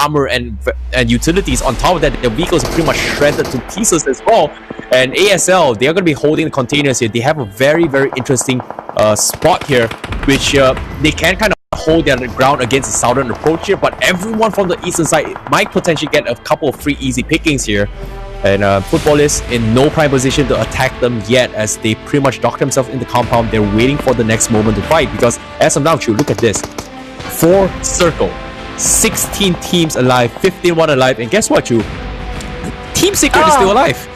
armor and utilities. On top of that, their vehicles are pretty much shredded to pieces as well. And ASL, they are going to be holding the containers here. They have a very, very interesting spot here, which they can kind of hold their ground against the southern approach here, but everyone from the eastern side might potentially get a couple of free easy pickings here. And Football is in no prime position to attack them yet, as they pretty much dock themselves in the compound. They're waiting for the next moment to fight, because as of now, Chu, look at this. 4 circle, 16 teams alive, 15-1 alive, and guess what, Chu? Team Secret is still alive.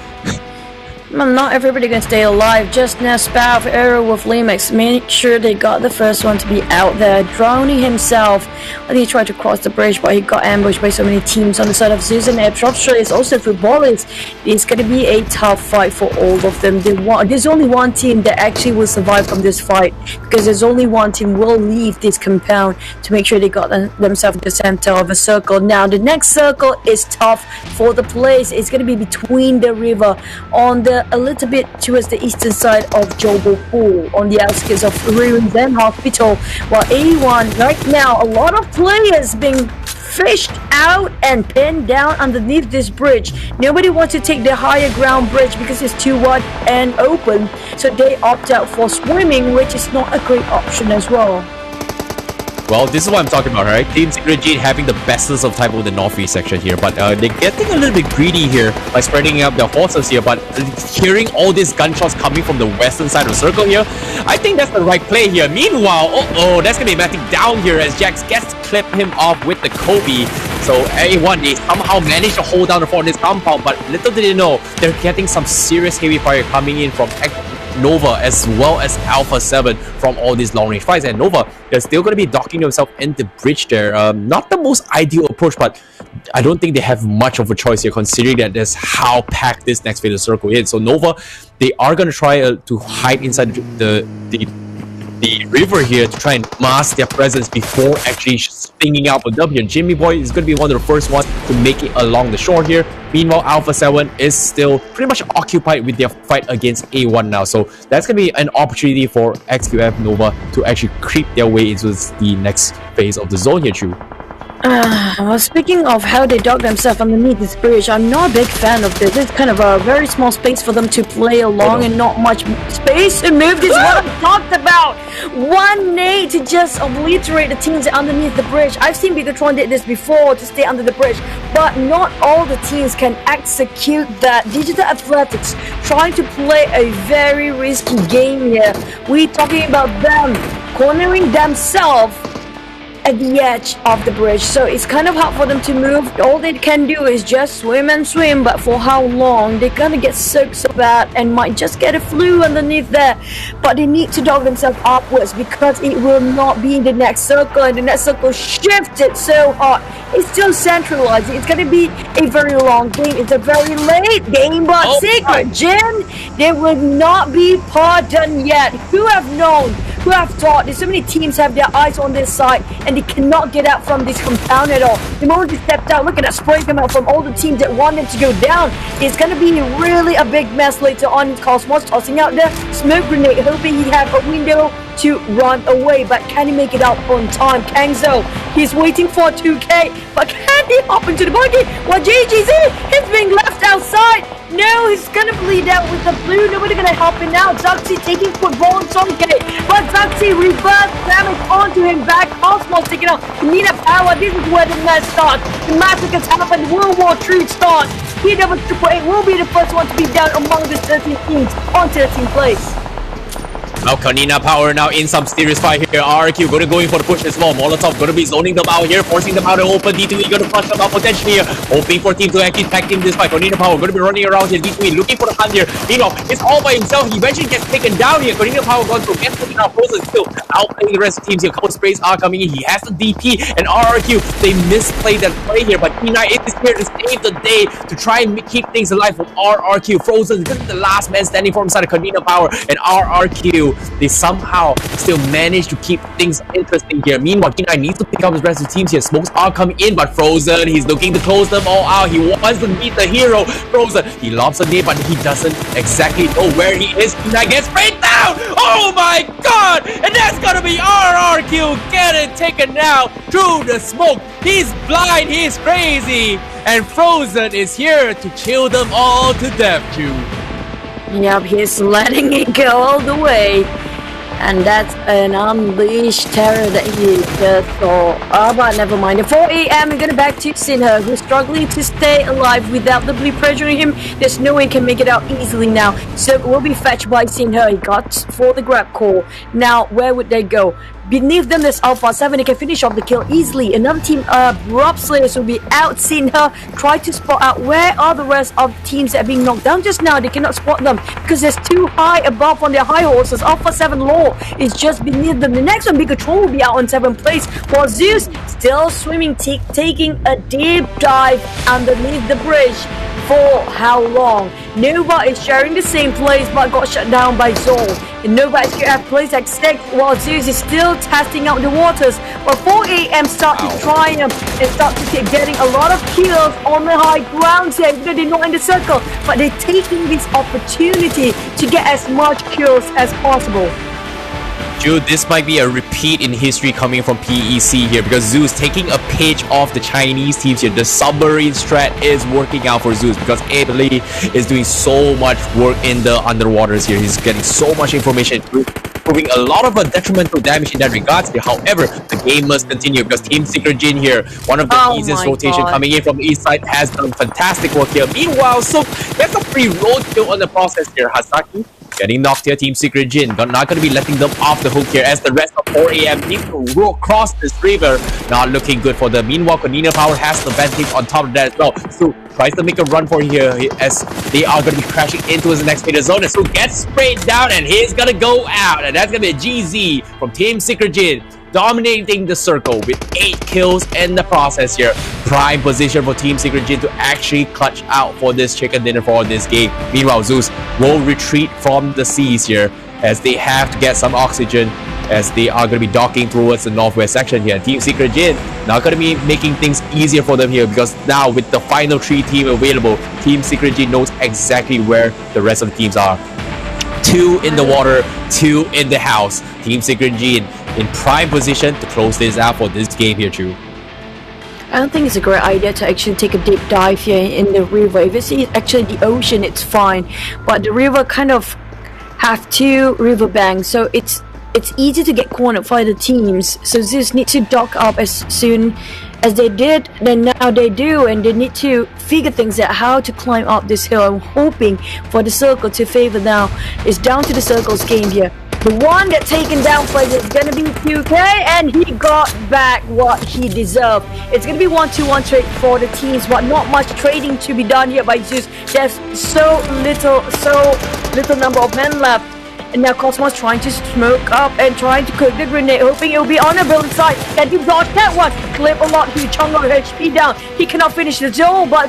Not everybody can stay alive. Just now, Spav, Arrow with Limex make sure they got the first one to be out there. Drowning himself when he tried to cross the bridge, but he got ambushed by so many teams on the side of Zeus and Abstractor is also Footballers. It's going to be a tough fight for all of them. There's only one team that actually will survive from this fight, because there's only one team will leave this compound to make sure they got themselves the center of a circle. Now, the next circle is tough for the place. It's going to be between the river on the a little bit towards the eastern side of Jobo Pool, on the outskirts of Ruins and Hospital, while A1 right now, a lot of players being fished out and pinned down underneath this bridge. Nobody wants to take the higher ground bridge because it's too wide and open, so they opt out for swimming, which is not a great option as well. Well, this is what I'm talking about, right? Team Secret G having the bestest of type of the northeast section here, but they're getting a little bit greedy here by spreading out their forces here, but hearing all these gunshots coming from the western side of the circle here, I think that's the right play here. Meanwhile, that's going to be Matic down here as Jax gets to clip him off with the Kobe. So A1, they somehow managed to hold down the fort in this compound, but little did they know, they're getting some serious heavy fire coming in from Nova as well as Alpha 7 from all these long range fights. And Nova, they're still going to be docking themselves in the bridge there. Not the most ideal approach, but I don't think they have much of a choice here, considering that that's how packed this next phase of circle is. So Nova, they are going to try to hide inside the river here to try and mask their presence before actually stinging out a W. And Jimmy Boy is going to be one of the first ones to make it along the shore here. Meanwhile, Alpha 7 is still pretty much occupied with their fight against A1 now. So that's going to be an opportunity for XQF Nova to actually creep their way into the next phase of the zone here, Chu. Well, speaking of how they dug themselves underneath this bridge, I'm not a big fan of this. It's kind of a very small space for them to play along and not much space to move. This is what I talked about. One nade to just obliterate the teams underneath the bridge. I've seen Bigatron did this before to stay under the bridge, but not all the teams can execute that. Digital Athletics trying to play a very risky game here. We're talking about them cornering themselves at the edge of the bridge, so it's kind of hard for them to move. All they can do is just swim and swim, but for how long? They're gonna get soaked so bad and might just get a flu underneath there. But they need to dog themselves upwards, because it will not be in the next circle, and the next circle shifted so hard. It's still centralized. It's gonna be a very long game. It's a very late game, but Secret Jin, they will not be pardoned yet. Who have known? Who have thought? There's so many teams have their eyes on this side, and they cannot get out from this compound at all. The moment they stepped out, look at that spray come out from all the teams that want them to go down. It's gonna be really a big mess later on. Cosmos tossing out the smoke grenade, hoping he have a window to run away, but can he make it out on time? Kangzo, he's waiting for 2K, but can he hop into the buggy? Well, GGZ, he's being left outside. No, he's gonna bleed out with the blue. Nobody gonna help him now. Zaxi taking football on Sonke, but Zaxi reverse damage onto him back. Cosmos taking out Nina Power. This is where the mess starts. The massacres happen. World War III starts. PW8 will be the first one to be down among the 13 teams on 13th place. Now Kanina Power now in some serious fight here. RRQ going to go in for the push as well. Molotov going to be zoning them out here, forcing them out to open. D2E going to flush them out potentially here, hoping for team to actually tag team this fight. Kanina Power going to be running around here. D2E looking for the hunt here. Meanwhile, it's all by himself. He eventually gets taken down here. Kanina Power going through, gets taken out. Frozen still outplaying the rest of the teams here. Couple sprays are coming in. He has the DP, and RRQ, they misplayed that play here, but T9 is here to save the day, to try and keep things alive from RRQ. Frozen is the last man standing for inside of Kanina Power, and RRQ, they somehow still manage to keep things interesting here. Meanwhile, T9 needs to pick up his rest of the teams here. Smokes are coming in, but Frozen, he's looking to close them all out. He wants to meet the hero. Frozen, he lobs a nade, but he doesn't exactly know where he is. T9 gets sprayed down! down. Oh my god! And that's gonna be RRQ getting taken out through the smoke. He's blind, he's crazy. And Frozen is here to chill them all to death, too. Yep, he's letting it go all the way. And that's an unleashed terror that he just saw. But never mind. At 4 a.m. we're gonna back to Sinha, who's struggling to stay alive without the blue pressuring him. There's no way he can make it out easily now. So it will be fetched by Sinha. He got for the grab call. Now, where would they go? Beneath them there's Alpha 7, they can finish off the kill easily. Another team, Rob Slayers will be out. Sinha try to spot out where are the rest of the teams that are being knocked down just now. They cannot spot them because there's too high above on their high horses. Alpha 7 Law is just beneath them. The next one, Big Control, will be out on 7th place. While Zeus still swimming, taking a deep dive underneath the bridge. For how long? Nova is sharing the same place but got shut down by Zol. And Nova SQF plays at 6 while Zeus is still testing out the waters. But 4 a.m. start to triumph and start to getting a lot of kills on the high ground here. Even though they're not in the circle, but they're taking this opportunity to get as much kills as possible. Dude, this might be a repeat in history coming from PEC here because Zeus taking a page off the Chinese teams here. The submarine strat is working out for Zeus because Abeli is doing so much work in the underwaters here. He's getting so much information, proving a lot of detrimental damage in that regards here. However, the game must continue because Team Secret Jin here, one of the easiest rotation coming in from the east side, has done fantastic work here. Meanwhile, so there's a free road kill on the process here. Hasaki getting knocked here. Team Secret Jin not going to be letting them off the hook here as the rest of 4 a.m. need to cross this river. Not looking good for them. Meanwhile, Konina Power has the advantage on top of that as well. So tries to make a run for here as they are going to be crashing into his next meter zone. And so gets sprayed down and he's going to go out. And that's going to be a GZ from Team Secret Jin, dominating the circle with 8 kills in the process here. Prime position for Team Secret Jin to actually clutch out for this chicken dinner for this game. Meanwhile, Zeus will retreat from the seas here as they have to get some oxygen as they are going to be docking towards the northwest section here. Team Secret Jin now going to be making things easier for them here because now with the final 3 team available, Team Secret Jin knows exactly where the rest of the teams are. 2 in the water, 2 in the house. Team Secret Jin in prime position to close this out for this game here too. I don't think it's a great idea to actually take a deep dive here in the river. If it's actually the ocean, it's fine. But the river kind of have 2 riverbanks, so it's easy to get cornered by the teams. So Zeus need to dock up as soon as they did, then now they do, and they need to figure things out how to climb up this hill. I'm hoping for the circle to favor now. It's down to the circle's game here. The one that taken down plays is gonna be 2K, and he got back what he deserved. It's gonna be 1-2-1 trade for the teams, but not much trading to be done here by Zeus. There's so little number of men left. And now Cosmos trying to smoke up and trying to cook the grenade, hoping it will be on the building side. And he dodged that one. Clip a lot, he chunk of HP down. He cannot finish the zone, but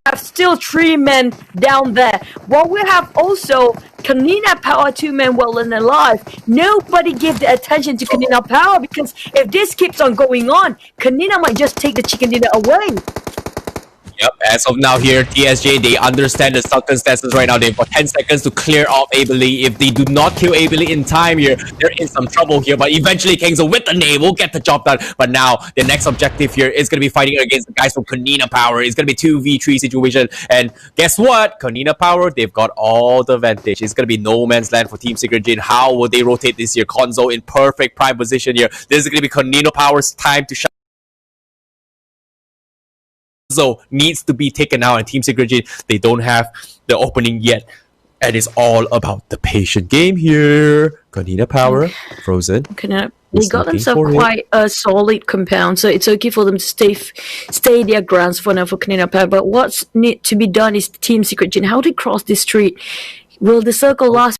have still 3 men down there. While we have also Kanina Power 2 men well and alive. Nobody give the attention to Kanina Power because if this keeps on going on, Kanina might just take the chicken dinner away. Yep, as of now here, TSJ, they understand the circumstances right now. They've got 10 seconds to clear off Abeli. If they do not kill Abeli in time here, they're in some trouble here. But eventually, Kingzo with the name will get the job done. But now, the next objective here is going to be fighting against the guys from Konina Power. It's going to be 2v3 situation. And guess what? Konina Power, they've got all the advantage. It's going to be no man's land for Team Secret Jin. How will they rotate this here? Konzo in perfect prime position here. This is going to be Konina Power's time to shine. Needs to be taken out, and Team Secret Jin, they don't have the opening yet, and it's all about the patient game here. Konina Power, Frozen. They got themselves quite a solid compound, so it's okay for them to stay their grounds for now for Konina Power. But what's need to be done is Team Secret Jin. How they cross this street? Will the circle last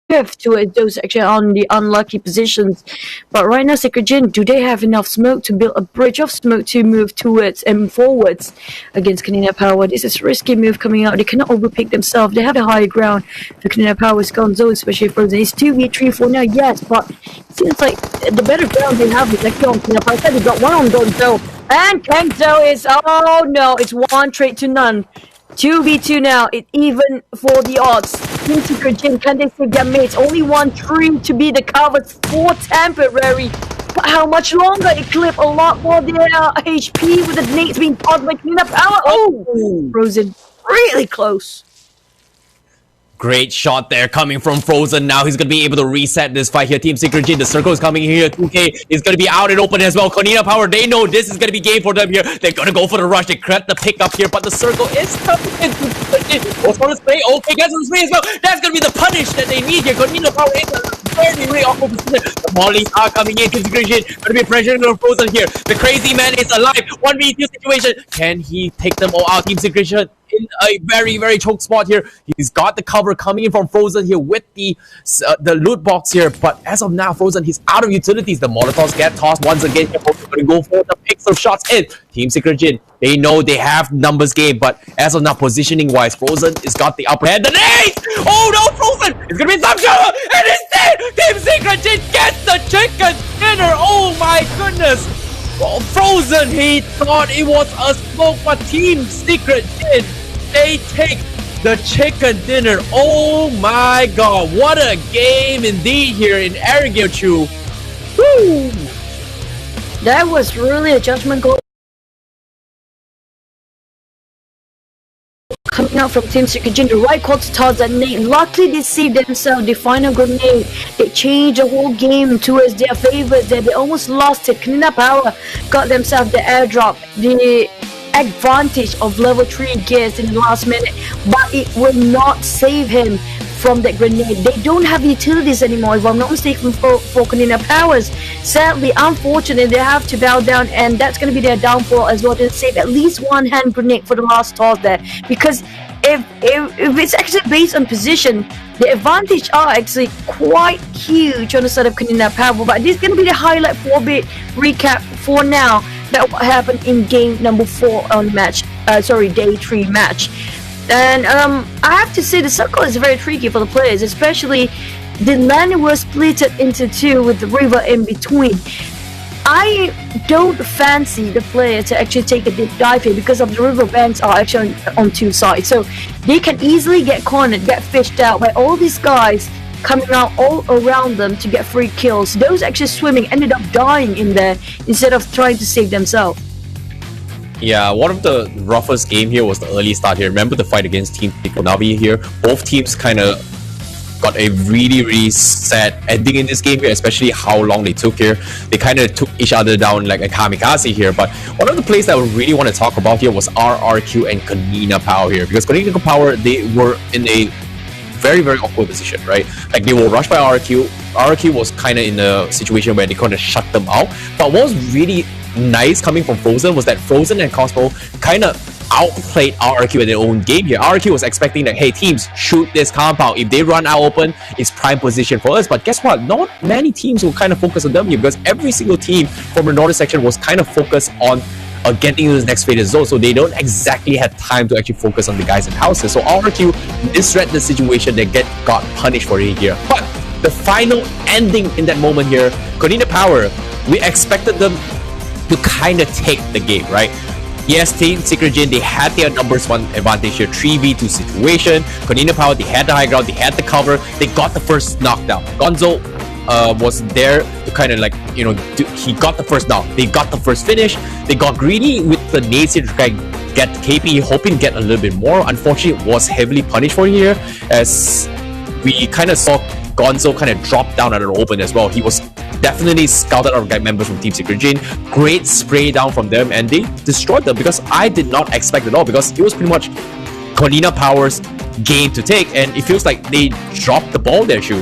towards those actually on the unlucky positions. But right now, Secret Jin, do they have enough smoke to build a bridge of smoke to move towards and forwards against Kanina Power? This is a risky move coming out. They cannot overpick themselves. They have the higher ground. The Kanina Power's Gonzo, especially Frozen. It's 2v3 for now, yes, but it seems like the better ground they have is actually on Kanina Power. They got one on Gonzo. And Kenzo is, oh no, it's 1 trade to none. 2v2 now, it's even for the odds. Team Secret Jin, can they save their mates? Only 1 tree to be the cover for temporary. But how much longer? It clip a lot more their HP with the nades being caught by Clean Up Power. Oh! Frozen, really close. Great shot there coming from Frozen. Now he's going to be able to reset this fight here. Team Secret Jin, the circle is coming here. 2K is going to be out and open as well. Konina Power, they know this is going to be game for them here. They're going to go for the rush. They create the pick up here, but the circle is coming in. What's on the spray? Okay, gets on the spray as well. That's going to be the punish that they need here. Konina Power is very, very awkward position. The mollies are coming in. Team Secret Jin going to be pressuring on Frozen here. The crazy man is alive. 1v2 situation. Can he take them all out? Team Secret Jin in a very, very choked spot here. He's got the cover coming in from Frozen here with the loot box here, but as of now, Frozen, he's out of utilities. The Molotovs get tossed once again. Frozen's going to go for the pixel shots in. Team Secret Jin, they know they have numbers game, but as of now, positioning-wise, Frozen has got the upper hand. The nade! Oh no, Frozen! It's going to be some shower! And instead, Team Secret Jin gets the chicken dinner! Oh my goodness! Well, Frozen, he thought it was a smoke, but Team Secret Jin, they take the chicken dinner. Oh my god, what a game indeed here in Arigyochu. Woo! That was really a judgment goal coming out from Team Secret Jin. The right call to toss that nade. Luckily they saved themselves. The final grenade, they changed the whole game towards their favor. They almost lost it. Clean Up Power got themselves the airdrop, the advantage of level 3 gears in the last minute, but it will not save him from that grenade. They don't have utilities anymore, if I'm not mistaken, for Kanina Powers. Sadly, unfortunately, they have to bow down, and that's going to be their downfall as well, to save at least 1 hand grenade for the last toss there. Because if it's actually based on position, the advantage are actually quite huge on the side of Kanina Power. But this is going to be the highlight 4-bit recap for now. That what happened in game number 4 on match, day 3 match. And I have to say the circle is very tricky for the players, especially the land was split into 2 with the river in between. I don't fancy the player to actually take a deep dive here because of the river banks are actually on 2 sides, so they can easily get cornered, get fished out by all these guys coming out all around them to get free kills. Those actually swimming ended up dying in there instead of trying to save themselves. Yeah, one of the roughest game here was the early start here. Remember the fight against Team Navi here? Both teams kind of got a really, really sad ending in this game here, especially how long they took here. They kind of took each other down like a kamikaze here. But one of the plays that I really want to talk about here was RRQ and Kanina Power here. Because Kanina Power, they were in a very, very awkward position, right? Like they were rushed by RRQ. RRQ was kind of in a situation where they kind of shut them out. But what was really nice coming from Frozen was that Frozen and Cosmo kind of outplayed RRQ in their own game here. RRQ was expecting that, hey, teams, shoot this compound. If they run out open, it's prime position for us. But guess what? Not many teams will kind of focus on them here because every single team from the northern section was kind of focused on getting into this next faded zone, so they don't exactly have time to actually focus on the guys in houses. So RRQ misread the situation, they got punished for it here. But the final ending in that moment here, Kanina Power, we expected them to kind of take the game, right? Yes, Team Secret Jin, they had their numbers 1 advantage here, 3v2 situation. Kanina Power, they had the high ground, they had the cover, they got the first knockdown. Gonzo was there to kind of like, you know, he got the first knock, they got the first finish, they got greedy with the nades here to get KP, hoping to get a little bit more. Unfortunately, it was heavily punished for here, as we kind of saw Gonzo kind of drop down at an open as well. He was definitely scouted out of guide members from Team Secret Jin. Great spray down from them, and they destroyed them because I did not expect it at all, because it was pretty much Kanina Power's game to take, and it feels like they dropped the ball there, Shu.